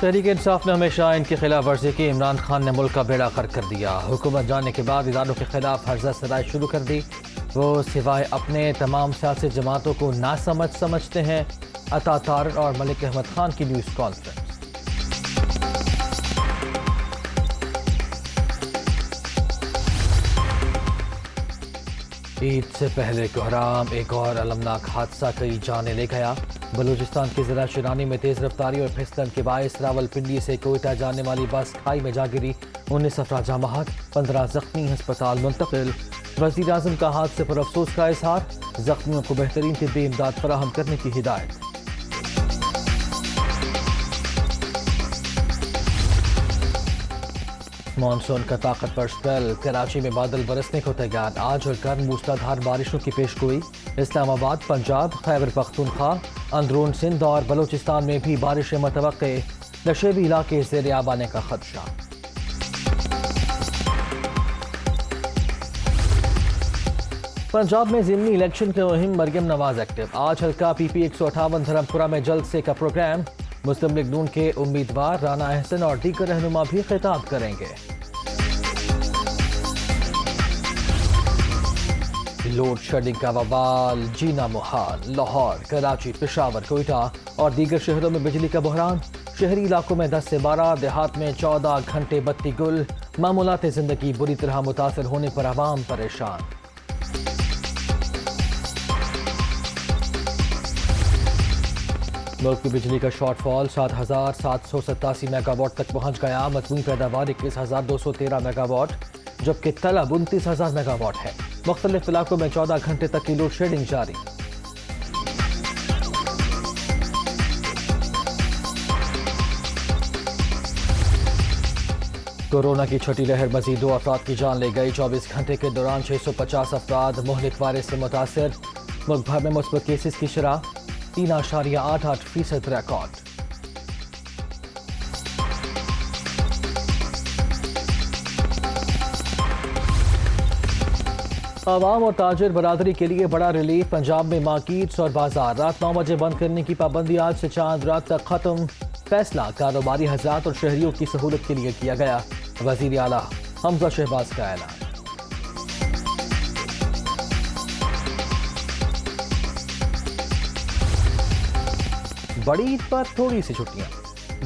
تحریک انصاف نے ہمیشہ ان کی خلاف ورزی کی. عمران خان نے ملک کا بیڑا غرق کر دیا. حکومت جانے کے بعد اداروں کے خلاف ہرزہ سرائی شروع کر دی. وہ سوائے اپنے تمام سیاسی جماعتوں کو سمجھتے ہیں. عطا طارر اور ملک احمد خان کی نیوز کانفرنس. عید سے پہلے کوہرام ایک اور المناک حادثہ کئی جانیں لے گیا. بلوچستان کے ضلع شرانی میں تیز رفتاری اور پھسلن کے باعث راولپنڈی سے کوئٹہ جانے والی بس کھائی میں جا گری. 19 افراد جاں بحق، 15 زخمی ہسپتال منتقل. وزیر اعظم کا حادثے پر افسوس کا اظہار. زخمیوں کو بہترین طبی امداد فراہم کرنے کی ہدایت. مانسون کا طاقتور سپیل. کراچی میں بادل برسنے کو تیار. آج اور کل موسلادھار بارشوں کی پیشگوئی. اسلام آباد، پنجاب، خیبر پختونخوا، اندرون سندھ اور بلوچستان میں بھی بارشیں متوقع. نشیبی علاقے زیر آب آنے کا خدشہ. پنجاب میں ضمنی الیکشن کے مہم. مریم نواز ایکٹیو. آج حلقہ پی پی 158 دھرمپورہ میں جلد سے کا پروگرام. مسلم لیگ نون کے امیدوار رانا احسن اور دیگر رہنما بھی خطاب کریں گے. لوڈ شیڈنگ کا وبال جینا محال. لاہور، کراچی، پشاور، کوئٹہ اور دیگر شہروں میں بجلی کا بحران. شہری علاقوں میں 10 سے 12، دیہات میں 14 گھنٹے بتی گل. معمولات زندگی بری طرح متاثر ہونے پر عوام پریشان. ملک کی بجلی کا شارٹ فال 7,787 میگا واٹ تک پہنچ گیا. مجموعی پیداوار 21,213 میگا واٹ جبکہ طلب 29,000 میگا واٹ ہے. مختلف علاقوں میں 14 گھنٹے تک کی لوڈ شیڈنگ جاری. کورونا کی چھٹی لہر مزید 2 افراد کی جان لے گئی. 24 گھنٹے کے دوران 650 افراد مہلک وائرس سے متاثر. ملک بھر میں مثبت کیسز کی شرح 3.88% ریکارڈ. عوام اور تاجر برادری کے لیے بڑا ریلیف. پنجاب میں مارکیٹس اور بازار رات 9 بجے بند کرنے کی پابندی آج سے چاند رات تک ختم. فیصلہ کاروباری حضرات اور شہریوں کی سہولت کے لیے کیا گیا. وزیر اعلیٰ حمزہ شہباز کا اعلان. بڑی عید پر تھوڑی سی چھٹیاں.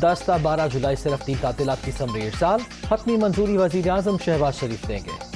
10 تا 12 جولائی سے رفتی تعطیلات کی سمری ارسال. حتمی منظوری وزیر اعظم شہباز شریف دیں گے.